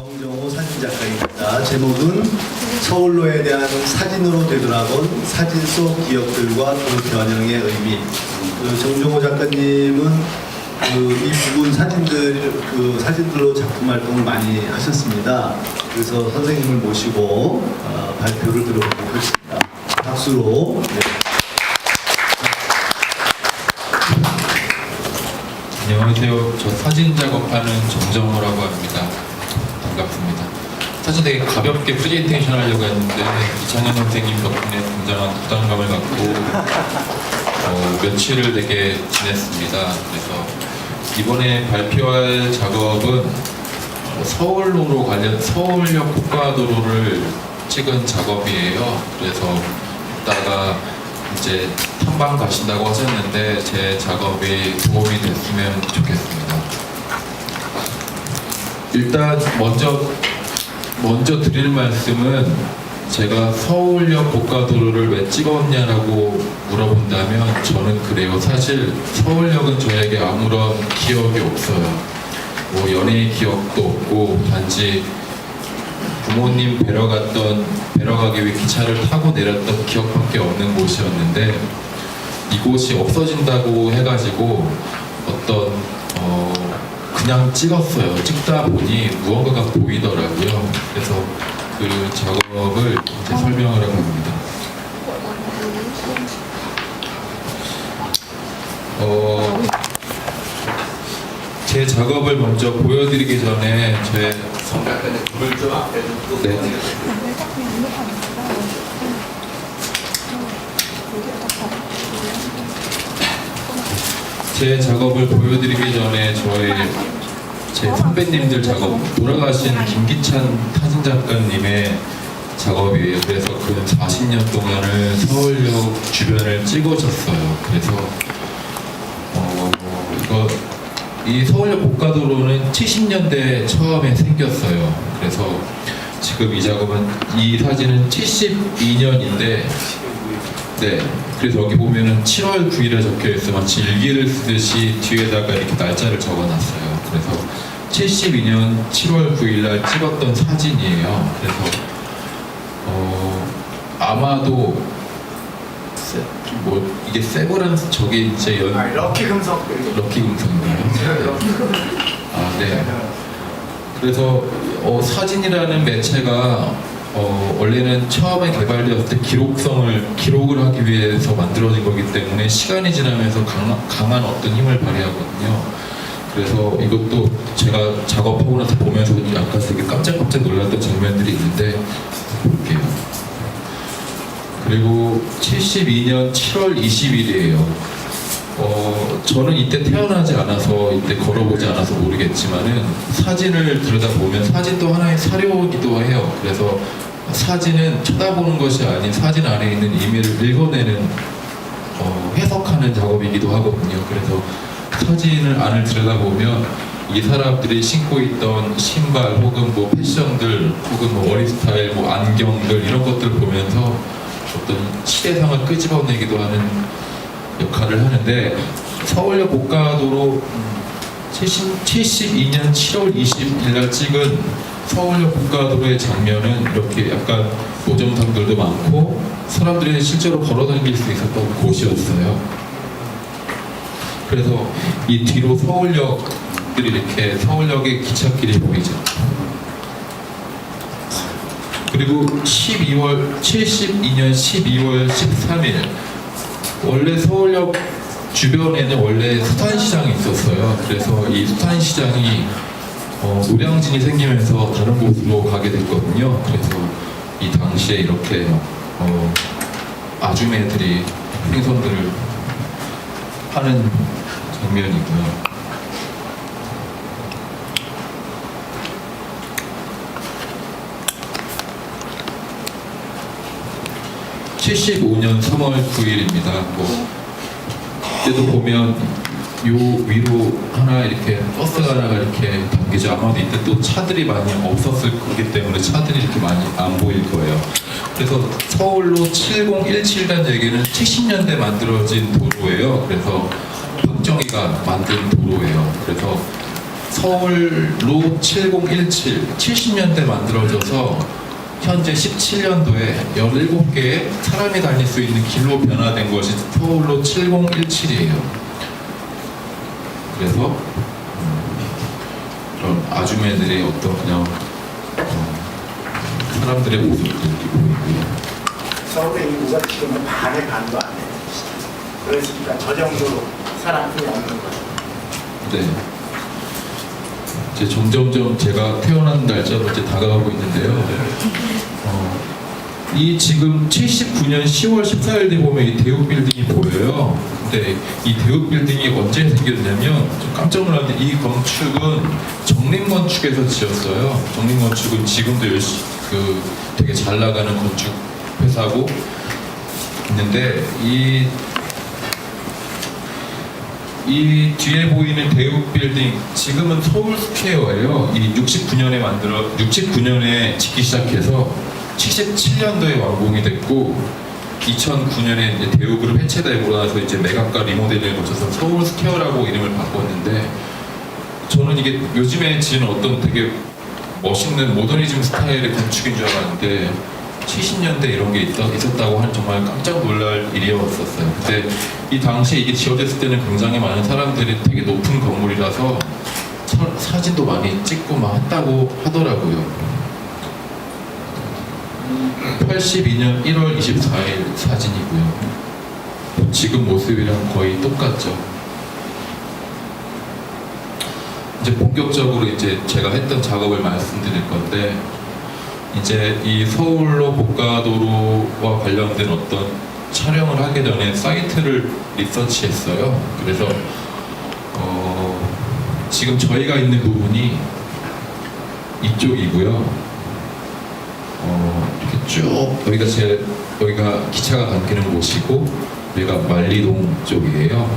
정정호 사진작가입니다. 제목은 서울로에 대한 사진으로 되돌아본 사진 속 기억들과 그 변형의 의미. 정정호 작가님은 이 부분 사진들로 작품 활동을 많이 하셨습니다. 그래서 선생님을 모시고 발표를 들어보도록 하겠습니다. 박수로. 네. 안녕하세요. 저 사진 작업하는 정정호라고 합니다. 반갑습니다. 사실 되게 가볍게 프레젠테이션 하려고 했는데 이창현 선생님 덕분에 굉장한 부담감을 갖고 며칠을 되게 지냈습니다. 그래서 이번에 발표할 작업은 서울로로 관련 서울역 고가도로를 찍은 작업이에요. 그래서 이따가 이제 탐방 가신다고 하셨는데 제 작업이 도움이 됐으면 좋겠습니다. 일단 먼저 드릴 말씀은 제가 서울역 고가도로를 왜 찍었냐라고 물어본다면 저는 그래요. 사실 서울역은 저에게 아무런 기억이 없어요. 뭐 연예의 기억도 없고 단지 부모님 뵈러 가기 위해 기차를 타고 내렸던 기억밖에 없는 곳이었는데 이곳이 없어진다고 해가지고 그냥 찍었어요. 찍다 보니 무언가가 보이더라고요. 그래서 그 작업을 이제 설명하려고 합니다. 제 작업을 먼저 보여드리기 전에 제 불을 좀 앞에 좀 네. 제 작업을 보여드리기 전에 제 선배님들 작업, 돌아가신 김기찬 사진작가님의 작업이에요. 그래서 그 40년 동안을 서울역 주변을 찍으셨어요. 그래서 이 서울역 고가도로는 70년대에 처음에 생겼어요. 그래서 지금 이 사진은 72년인데 네, 그래서 여기 보면은 7월 9일에 적혀 있어 마치 일기를 쓰듯이 뒤에다가 이렇게 날짜를 적어놨어요. 그래서 72년 7월 9일 날 찍었던 사진이에요. 그래서 아마도 이게 세브란스 저게 이제 럭키 금속인가요? 네. 그래서 사진이라는 매체가 원래는 처음에 개발되었을 때 기록을 하기 위해서 만들어진 거기 때문에 시간이 지나면서 강한 어떤 힘을 발휘하거든요. 그래서 이것도 제가 작업하고 나서 보면서 약간 되게 깜짝깜짝 놀랐던 장면들이 있는데 볼게요. 그리고 72년 7월 20일이에요. 저는 이때 태어나지 않아서 이때 걸어보지 않아서 모르겠지만은 사진을 들여다보면 사진도 하나의 사료이기도 해요. 그래서 사진은 쳐다보는 것이 아닌 사진 안에 있는 의미를 읽어내는 해석하는 작업이기도 하거든요. 그래서 사진을 안을 들여다보면 이 사람들이 신고 있던 신발 혹은 뭐 패션들 혹은 뭐 머리 스타일, 뭐 안경들 이런 것들 보면서 어떤 시대상을 끄집어내기도 하는 역할을 하는데 서울역 고가도로 72년 7월 20일 날 찍은 서울역 고가도로의 장면은 이렇게 약간 노점상들도 많고 사람들이 실제로 걸어다닐 수 있었던 곳이었어요. 그래서 이 뒤로 서울역들이 이렇게 서울역의 기찻길이 보이죠. 그리고 72년 12월 13일 원래 서울역 주변에는 원래 수산시장이 있었어요. 그래서 이 수산시장이 노량진이 생기면서 다른 곳으로 가게 됐거든요. 그래서 이 당시에 이렇게 아주매들이 생선들을 파는 장면이고요. 75년 3월 9일입니다. 그때도 보면 요 위로 하나 이렇게 버스가 하나가 이렇게 담기죠. 아마도 이때 또 차들이 많이 없었을 거기 때문에 차들이 이렇게 많이 안 보일 거예요. 그래서 서울로 7017간 얘기는 70년대 만들어진 도로예요. 그래서 박정희가 만든 도로예요. 그래서 서울로 7017, 70년대 만들어져서 현재 17년도에 17개의 사람이 다닐 수 있는 길로 변화된 것이 서울로 7017이에요. 그래서 그런 아주매들의 어떤 그냥 사람들의 모습들이 보이고요. 서울의 인구가 지금은 반의 반도 안 돼요. 그러니까 저 정도로 사람들이 없는 거예요. 네. 이제 점점점 제가 태어난 날짜로 이제 다가가고 있는데요. 이 지금 79년 10월 14일에 보면 이 대우 빌딩이 보여요. 근데 이 대우 빌딩이 언제 생겼냐면 좀 깜짝 놀랐는데 이 건축은 정림건축에서 지었어요. 정림건축은 지금도 되게 잘 나가는 건축 회사고 있는데 이 뒤에 보이는 대우 빌딩 지금은 서울 스퀘어예요. 이 69년에 짓기 시작해서 77년도에 완공이 됐고 2009년에 이제 대우그룹 해체되고 나서 이제 매각과 리모델링을 거쳐서 서울 스퀘어라고 이름을 바꿨는데 저는 이게 요즘에 지은 어떤 되게 멋있는 모더니즘 스타일의 건축인 줄 알았는데 70년대 이런 게 있었다고 하는 정말 깜짝 놀랄 일이었었어요. 근데 이 당시에 이게 지어졌을 때는 굉장히 많은 사람들이 되게 높은 건물이라서 사진도 많이 찍고 막 했다고 하더라고요. 82년 1월 24일 사진이고요. 지금 모습이랑 거의 똑같죠. 이제 본격적으로 이제 제가 했던 작업을 말씀드릴 건데 이제 이 서울로 고가도로와 관련된 어떤 촬영을 하기 전에 사이트를 리서치했어요. 그래서 지금 저희가 있는 부분이 이쪽이고요. 이렇게 쭉 여기가 기차가 당기는 곳이고 여기가 만리동 쪽이에요.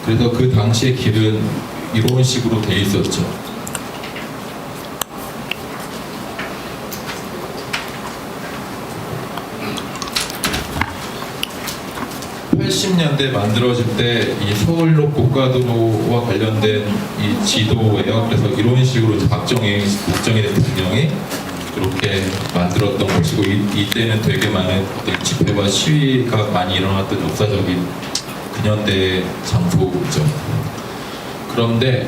그래서 그 당시의 길은 이런 식으로 돼 있었죠. 80년대 만들어질 때 이 서울로 고가도로와 관련된 이 지도예요. 그래서 이런 식으로 이제 박정희 대통령이 그렇게 만들었던 것이고 이때는 되게 많은 어떤 집회와 시위가 많이 일어났던 역사적인 근현대 장소죠. 그런데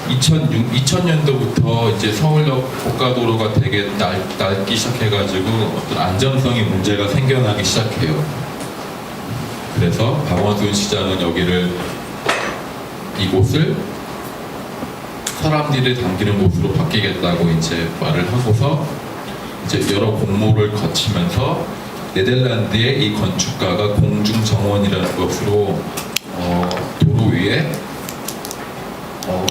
2000년도부터 이제 서울역 고가도로가 되게 낡기 시작해가지고 어떤 안전성의 문제가 생겨나기 시작해요. 그래서 박원순 시장은 이곳을 사람들이 당기는 곳으로 바뀌겠다고 이제 말을 하고서 이제 여러 공모를 거치면서 네덜란드의 이 건축가가 공중정원이라는 것으로 도로 위에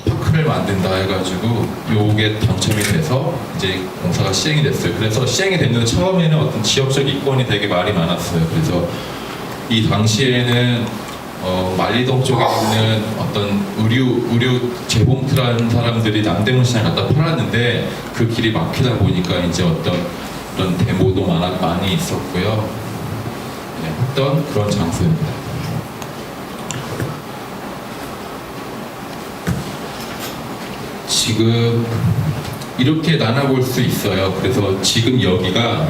파크를 만든다 해가지고 요게 당첨이 돼서 이제 공사가 시행이 됐어요. 그래서 시행이 됐는데 처음에는 어떤 지역적 이권이 되게 말이 많았어요. 그래서 이 당시에는 만리동 쪽에 있는 어떤 의류 재봉틀하는 사람들이 남대문 시장에 갖다 팔았는데 그 길이 막히다 보니까 이제 어떤 그런 데모도 많이 있었고요. 네, 했던 그런 장소입니다. 지금 이렇게 나눠볼 수 있어요. 그래서 지금 여기가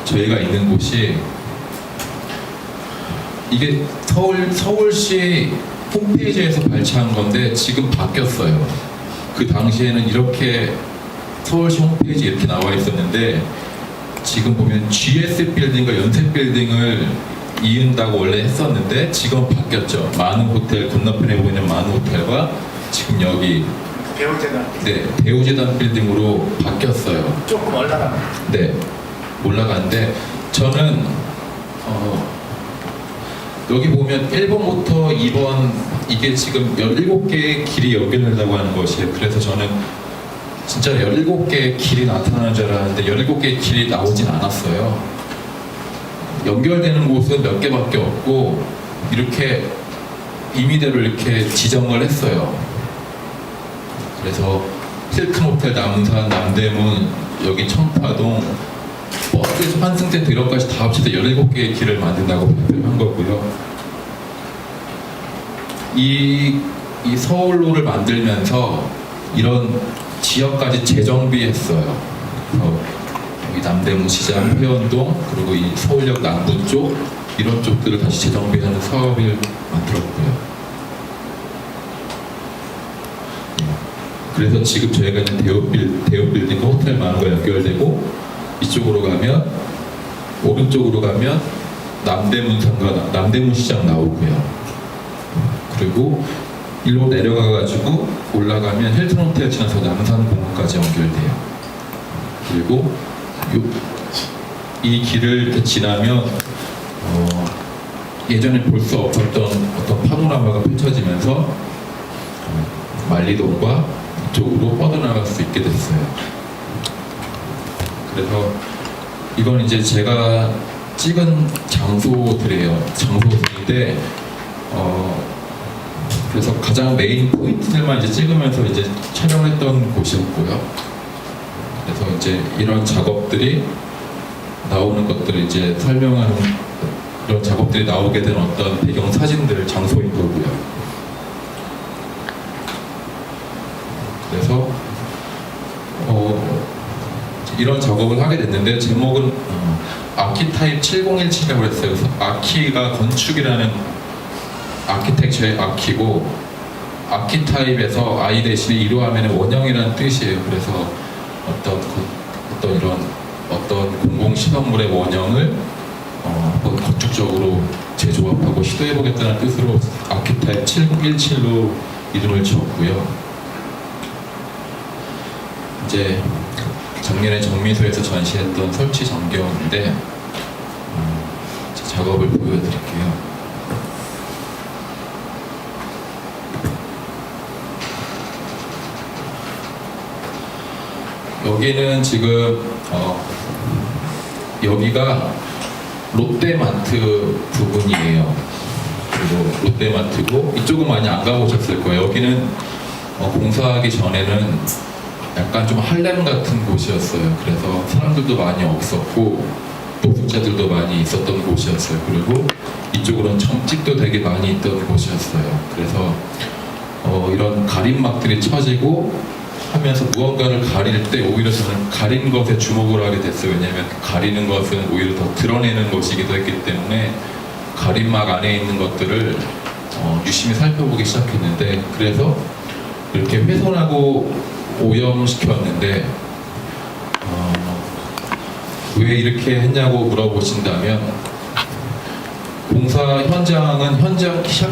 저희가 있는 곳이 이게 서울시 홈페이지에서 발췌한 건데 지금 바뀌었어요. 그 당시에는 이렇게 서울시 홈페이지에 이렇게 나와 있었는데 지금 보면 GS 빌딩과 연세 빌딩을 이은다고 원래 했었는데 지금 바뀌었죠. 많은 호텔 건너편에 보이는 많은 호텔과 지금 여기 배우재단. 네, 대우재단 빌딩으로 바뀌었어요. 조금 올라가. 네, 올라갔는데 저는 여기 보면 1번부터 2번 이게 지금 17개의 길이 연결된다고 하는 것이에요. 그래서 저는 진짜 17개의 길이 나타나는 줄 알았는데 17개의 길이 나오진 않았어요. 연결되는 곳은 몇 개밖에 없고 이렇게 임의대로 이렇게 지정을 했어요. 그래서 힐튼 호텔 남산, 남대문, 여기 청파동, 환승센터 이런까지 다 합쳐서 17개의 길을 만든다고 발표한 거고요. 이 서울로를 만들면서 이런 지역까지 재정비했어요. 이 남대문 시장, 회원동, 그리고 이 서울역 남부 쪽 이런 쪽들을 다시 재정비하는 사업을 만들었고요. 그래서 지금 저희가 있는 대우빌딩과 호텔 마을과 연결되고 이쪽으로 가면 오른쪽으로 가면 남대문 시장 나오고요. 그리고 일로 내려가가지고 올라가면 힐튼 호텔 지나서 남산공원까지 연결돼요. 그리고 이 길을 이렇게 지나면 예전에 볼 수 없었던 어떤 파노라마가 펼쳐지면서 만리동과 이쪽으로 뻗어나갈 수 있게 됐어요. 그래서 이건 이제 제가 찍은 장소들인데 그래서 가장 메인 포인트들만 이제 찍으면서 이제 촬영했던 곳이었고요. 그래서 이제 이런 작업들이 나오는 것들을 이제 설명하는 이런 작업들이 나오게 된 어떤 배경 사진들 장소인 거고요. 그래서 이런 작업을 하게 됐는데 제목은 아키타입 7017이라고 했어요. 그래서 아키가 건축이라는 아키텍처의 아키고 아키타입에서 I 대신에 이루하면 원형이라는 뜻이에요. 그래서 어떤 공공시설물의 원형을 한번 건축적으로 재조합하고 시도해보겠다는 뜻으로 아키타입 7017로 이름을 지었고요. 이제 작년에 정미소에서 전시했던 설치 전경인데 작업을 보여드릴게요. 여기는 지금 여기가 롯데마트 부분이에요. 그리고 롯데마트고 이쪽은 많이 안 가보셨을 거예요. 여기는 공사하기 전에는 약간 좀 할렘 같은 곳이었어요. 그래서 사람들도 많이 없었고 노숙자들도 많이 있었던 곳이었어요. 그리고 이쪽으로는 점집도 되게 많이 있던 곳이었어요. 그래서 이런 가림막들이 쳐지고 하면서 무언가를 가릴 때 오히려 저는 가린 것에 주목을 하게 됐어요. 왜냐하면 가리는 것은 오히려 더 드러내는 것이기도 했기 때문에 가림막 안에 있는 것들을 유심히 살펴보기 시작했는데 그래서 이렇게 훼손하고 오염시켰는데 왜 이렇게 했냐고 물어보신다면 공사 현장은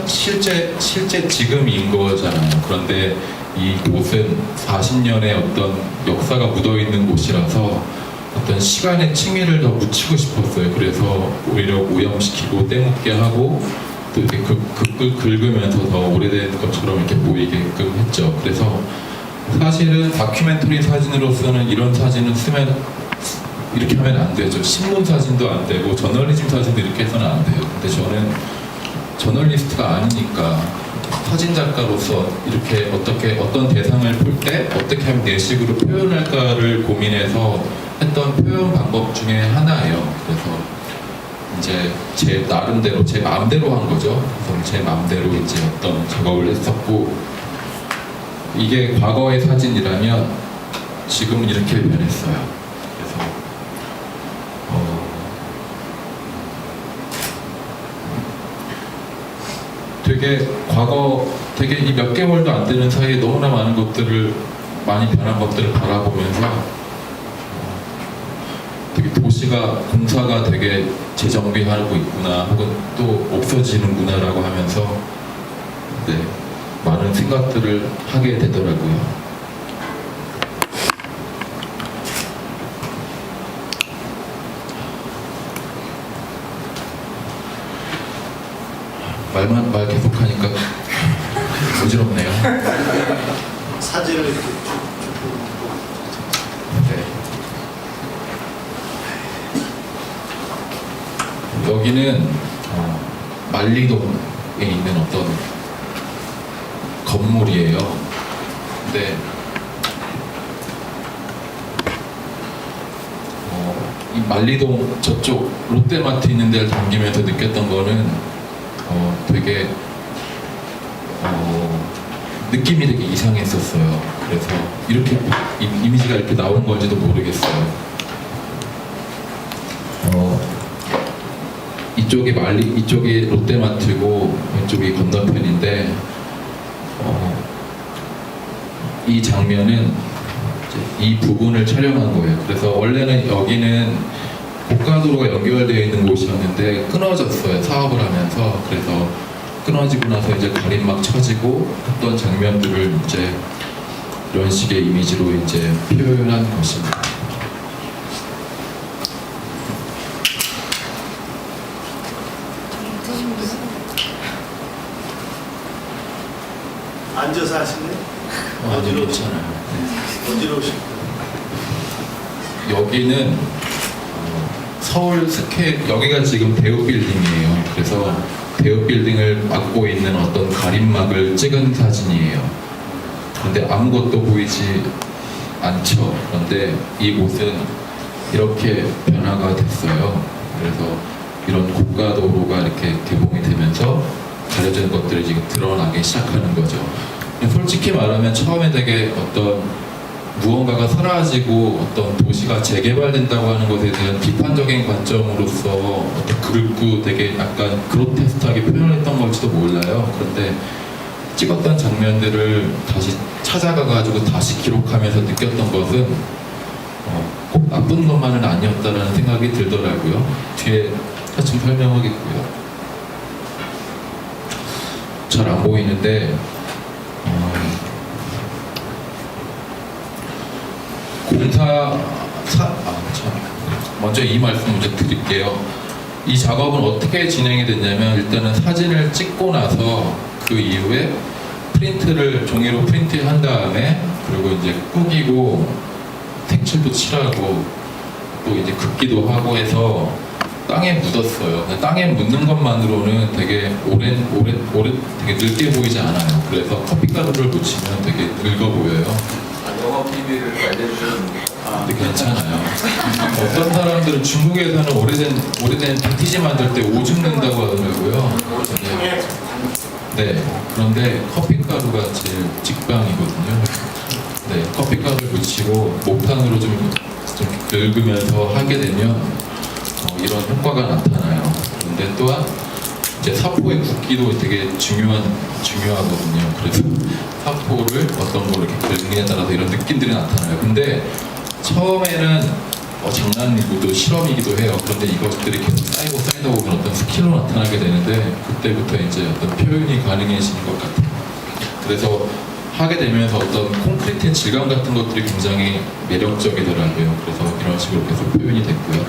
실제 지금인 거잖아요. 그런데 이 곳은 40년의 어떤 역사가 묻어있는 곳이라서 어떤 시간의 층위를 더 묻히고 싶었어요. 그래서 오히려 오염시키고 때묻게 하고 또 이렇게 긁으면서 더 오래된 것처럼 이렇게 보이게끔 했죠. 그래서 사실은 다큐멘터리 사진으로서는 이런 사진을 쓰면 이렇게 하면 안 되죠. 신문 사진도 안 되고 저널리즘 사진도 이렇게 해서는 안 돼요. 근데 저는 저널리스트가 아니니까 사진 작가로서 이렇게 어떤 대상을 볼 때 어떻게 하면 내식으로 표현할까를 고민해서 했던 표현 방법 중에 하나예요. 그래서 이제 제 나름대로 제 마음대로 한 거죠. 그래서 제 마음대로 이제 어떤 작업을 했었고 이게 과거의 사진이라면 지금은 이렇게 변했어요. 그래서 되게 이 몇 개월도 안 되는 사이에 너무나 많은 것들을 많이 변한 것들을 바라보면서 되게 도시가 공사가 되게 재정비하고 있구나 혹은 또 없어지는구나라고 하면서 많은 생각들을 하게 되더라고요. 말 계속하니까 어지럽네요. 사진을 이렇게 네. 여기는 만리동에 있는 어떤 건물이에요. 근데 이 만리동 저쪽 롯데마트 있는 데를 다니면서 느꼈던 거는 되게 느낌이 되게 이상했었어요. 그래서 이렇게 이미지가 이렇게 나온 건지도 모르겠어요. 이쪽이 롯데마트고 왼쪽이 건너편인데 이 장면은 이 부분을 촬영한 거예요. 그래서 원래는 여기는 고가도로가 연결되어 있는 곳이었는데 끊어졌어요. 사업을 하면서. 그래서 끊어지고 나서 이제 가림막 쳐지고 했던 장면들을 이제 이런 식의 이미지로 이제 표현한 것입니다. 앉아서 하시네? 아주 괜찮아요. 어디로 오실 여기는 서울 스케 여기가 지금 대우 빌딩이에요. 그래서 대우 빌딩을 막고 있는 어떤 가림막을 찍은 사진이에요. 그런데 아무것도 보이지 않죠. 그런데 이곳은 이렇게 변화가 됐어요. 그래서 이런 고가도로가 이렇게 개봉이 되면서 가려진 것들이 지금 드러나기 시작하는 거죠. 솔직히 말하면 처음에 되게 어떤 무언가가 사라지고 어떤 도시가 재개발된다고 하는 것에 대한 비판적인 관점으로서 어떤 긁고 되게 약간 그로테스크하게 표현했던 걸지도 몰라요. 그런데 찍었던 장면들을 다시 찾아가가지고 다시 기록하면서 느꼈던 것은 꼭 나쁜 것만은 아니었다는 생각이 들더라고요. 뒤에 차츰 설명하겠고요. 잘 안 보이는데 먼저 이 말씀 먼저 드릴게요. 이 작업은 어떻게 진행이 됐냐면 일단은 사진을 찍고 나서 그 이후에 종이로 프린트한 다음에 그리고 이제 꾸기고 색칠도 칠하고 또 이제 긋기도 하고 해서 땅에 묻었어요. 땅에 묻는 것만으로는 되게 오래 되게 늙게 보이지 않아요. 그래서 커피가루를 묻히면 되게 늙어 보여요. 영업 비밀을 알려주는 근데 괜찮아요. 어떤 사람들은 중국에서는 오래된 빈티지 만들 때 오줌 낸다고 하더라고요. 네. 그런데 커피가루가 제일 직방이거든요. 네. 커피가루를 묻히고 목탄으로 좀 긁으면서 하게 되면 이런 효과가 나타나요. 그런데 또한 이제 사포의 굵기도 되게 중요하거든요. 그래서 사포를 어떤 거를 이렇게 긁느냐에 따라서 이런 느낌들이 나타나요. 근데 처음에는 장난이고도 실험이기도 해요. 그런데 이것들이 계속 쌓이다 보면 어떤 스킬로 나타나게 되는데 그때부터 이제 어떤 표현이 가능해지는 것 같아요. 그래서 하게 되면서 어떤 콘크리트의 질감 같은 것들이 굉장히 매력적이더라고요. 그래서 이런 식으로 계속 표현이 됐고요.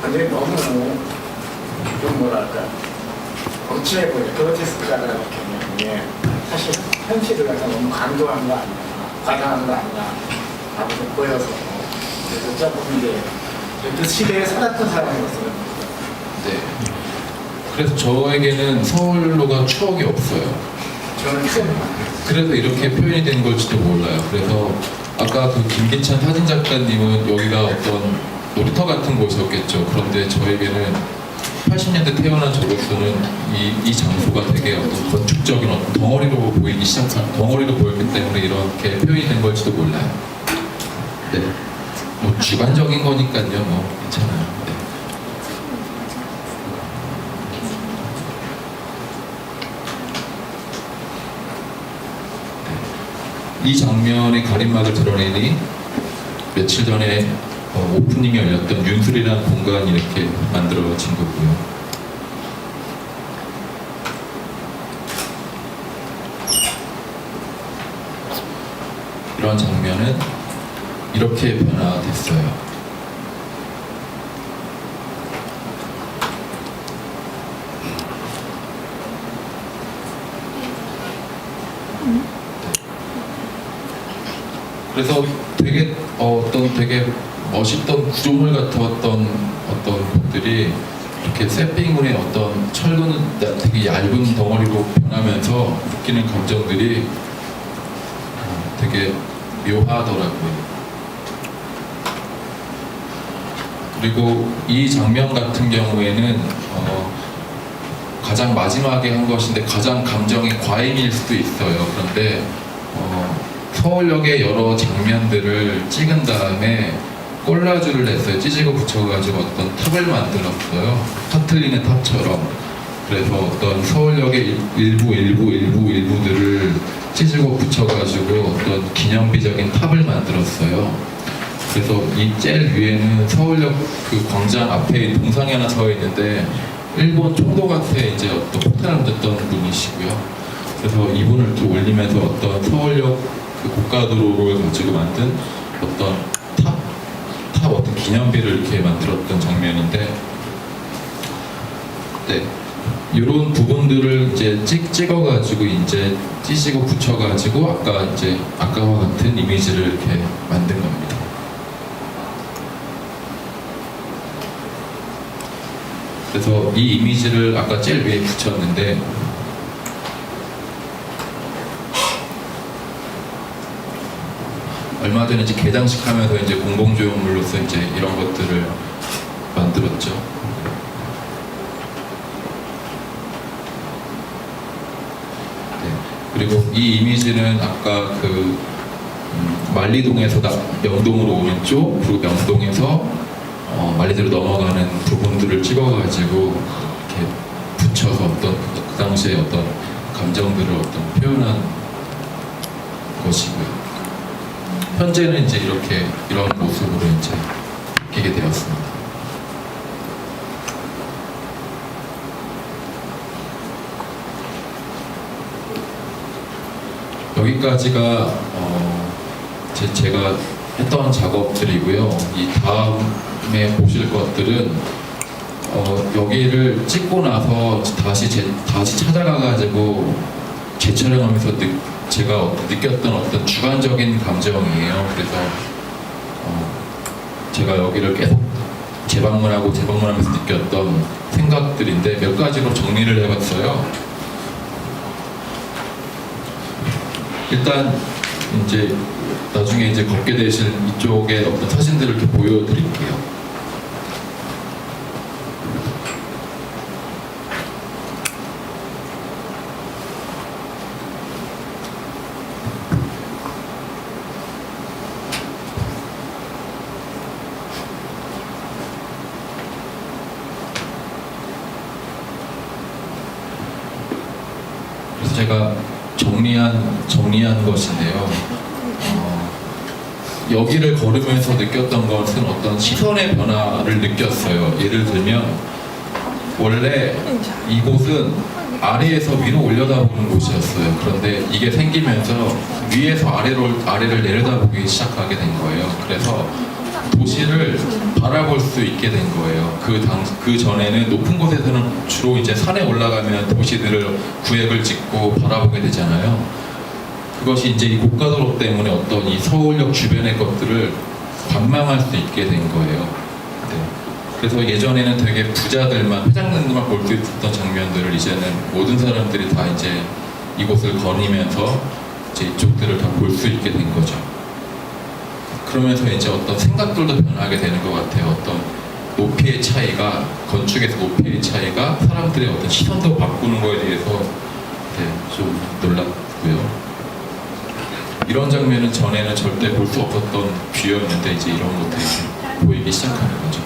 근데 너무 좀 뭐랄까 거칠해 보여. 그로테스크하다고 이렇게 사실 현실을 갖다 너무 강조한 거 아니야, 과장한 거 아니야 라고 보여서 그래서 조금 이제 그 시대에 살았던 사람으로서는 네. 그래서 저에게는 서울로가 추억이 없어요. 저는 처음 그래서 이렇게 표현이 된 걸지도 몰라요. 그래서 아까 그 김기찬 사진작가님은 여기가 어떤 놀이터 같은 곳이었겠죠. 그런데 저에게는 80년대 태어난 저로서는 이 장소가 되게 어떤 건축적인 어떤 덩어리로 보이기 시작한 덩어리로 보였기 때문에 이렇게 표현이 된 걸지도 몰라요. 네. 뭐 주관적인 거니까요. 뭐 괜찮아요. 네. 이 장면의 가림막을 드러내니 며칠 전에 오프닝이 열렸던 윤술이라는 공간이 이렇게 만들어진 거고요. 이런 장면은 이렇게 변화됐어요. 그래서 되게 되게 멋있던 구조물 같았던 어떤 것들이 이렇게 세핑물의 어떤 철근 되게 얇은 덩어리로 변하면서 느끼는 감정들이 되게 묘하더라고요. 그리고 이 장면 같은 경우에는 가장 마지막에 한 것인데 가장 감정이 과잉일 수도 있어요. 그런데 서울역의 여러 장면들을 찍은 다음에 콜라주를 냈어요. 찢고 붙여가지고 어떤 탑을 만들었어요. 터틀리는 탑처럼. 그래서 어떤 서울역의 일부들을 찢고 붙여가지고 어떤 기념비적인 탑을 만들었어요. 그래서 이 제일 위에는 서울역 그 광장 앞에 동상이 하나 서 있는데 일본 총독한테 이제 어떤 폭탄을 던졌던 분이시고요. 그래서 이분을 또 올리면서 어떤 서울역 그 고가도로를 가지고 만든 어떤 탑 어떤 기념비를 이렇게 만들었던 장면인데, 네. 이런 부분들을 이제 찍어가지고 이제 찢고 붙여가지고 아까와 같은 이미지를 이렇게 만든 겁니다. 그래서 이 이미지를 아까 제일 위에 붙였는데, 얼마 전에 이제 개장식 하면서 이제 공공조형물로서 이제 이런 것들을 만들었죠. 네. 그리고 이 이미지는 아까 그 만리동에서 명동으로 오는 쪽, 그리고 명동에서 만리대로 넘어가는 부분들을 찍어가지고 이렇게 붙여서 어떤 그 당시에 어떤 감정들을 어떤 표현한 것이고요. 현재는 이제 이런 모습으로 이제 바뀌게 되었습니다. 여기까지가 제가 했던 작업들이고요. 이 다음에 보실 것들은 여기를 찍고 나서 다시 찾아가가지고 재촬영하면서 제가 느꼈던 어떤 주관적인 감정이에요. 그래서 제가 여기를 계속 재방문하면서 느꼈던 생각들인데 몇 가지로 정리를 해봤어요. 일단 이제 나중에 이제 걷게 되실 이쪽에 어떤 사진들을 이렇게 보여드릴게요. 그래서 제가 정리한 것인데요. 여기를 걸으면서 느꼈던 것은 어떤 시선의 변화를 느꼈어요. 예를 들면 원래 이곳은 아래에서 위로 올려다보는 곳이었어요. 그런데 이게 생기면서 위에서 아래를 내려다보기 시작하게 된 거예요. 그래서 도시를 바라볼 수 있게 된 거예요. 그 전에는 높은 곳에서는 주로 이제 산에 올라가면 도시들을 구획을 짓고 바라보게 되잖아요. 그것이 이제 이 고가도로 때문에 어떤 이 서울역 주변의 것들을 관망할 수 있게 된 거예요. 네. 그래서 예전에는 되게 부자들만, 회장님들만 볼 수 있었던 장면들을 이제는 모든 사람들이 다 이제 이곳을 거니면서 이제 이쪽들을 다 볼 수 있게 된 거죠. 그러면서 이제 어떤 생각들도 변하게 되는 것 같아요. 어떤 높이의 차이가, 건축에서 높이의 차이가 사람들의 어떤 시선도 바꾸는 거에 대해서 좀 놀랐고요. 이런 장면은 전에는 절대 볼 수 없었던 뷰였는데 이제 이런 것들이 보이기 시작하는 거죠.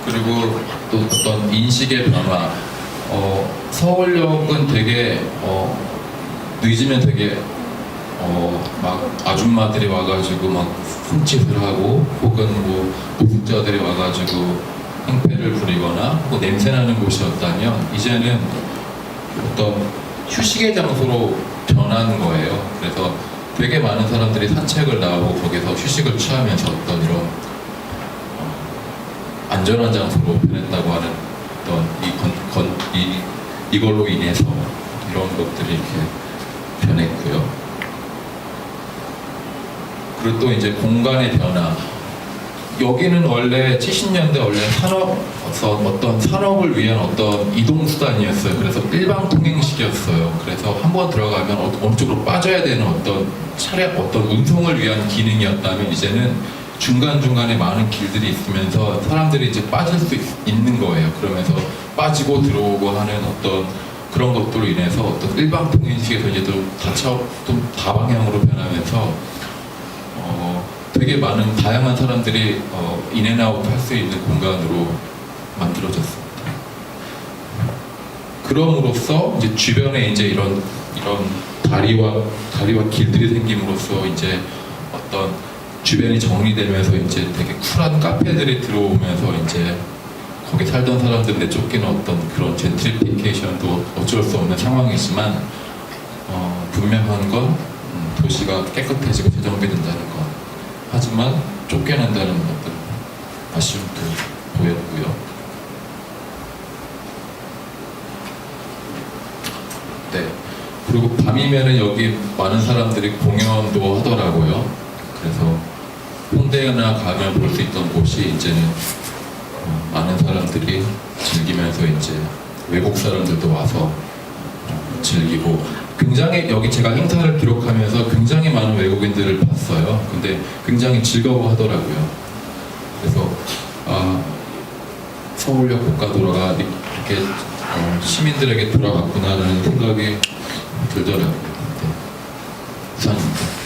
그리고 또 어떤 인식의 변화. 서울역은 되게 늦으면 되게 막 아줌마들이 와가지고 막 흠칫을 하고, 혹은 뭐 노숙자들이 와가지고 행패를 부리거나 혹은 냄새나는 곳이었다면 이제는 어떤 휴식의 장소로 변하는 거예요. 그래서 되게 많은 사람들이 산책을 나오고 거기서 휴식을 취하면서 어떤 이런 안전한 장소로 변했다고 하는 어떤 이걸로 인해서 이런 것들이 이렇게 변했고요. 그리고 또 이제 공간의 변화. 여기는 원래 70년대 원래 어떤 산업을 위한 어떤 이동수단이었어요. 그래서 일방 통행식이었어요. 그래서 한번 들어가면 어느 쪽으로 빠져야 되는 어떤 차량, 어떤 운송을 위한 기능이었다면 이제는 중간중간에 많은 길들이 있으면서 사람들이 이제 빠질 수 있는 거예요. 그러면서 빠지고 들어오고 하는 어떤 그런 것들로 인해서 어떤 일방통행식에서 이제 좀 다방향으로 변하면서 되게 많은 다양한 사람들이 인앤아웃 할 수 있는 공간으로 만들어졌습니다. 그럼으로써 이제 주변에 이제 이런 다리와 길들이 생김으로써 이제 어떤 주변이 정리되면서 이제 되게 쿨한 카페들이 들어오면서 이제 거기 살던 사람들 내쫓기는 어떤 그런 젠트리피케이션도 어쩔 수 없는 상황이지만 분명한 건 도시가 깨끗해지고 재정비된다는 것. 하지만 쫓겨난다는 어떤 아쉬움도 보였고요. 네. 그리고 밤이면은 여기 많은 사람들이 공연도 하더라고요. 그래서 홍대나 가면 볼 수 있던 곳이 이제는 많은 사람들이 즐기면서 이제 외국 사람들도 와서 즐기고 굉장히 여기 제가 행사를 기록하면서 굉장히 많은 외국인들을 봤어요. 근데 굉장히 즐거워하더라고요. 그래서 서울역 고가도로가 이렇게 시민들에게 돌아갔구나라는 생각이 들더라고요. 네. 이상입니다.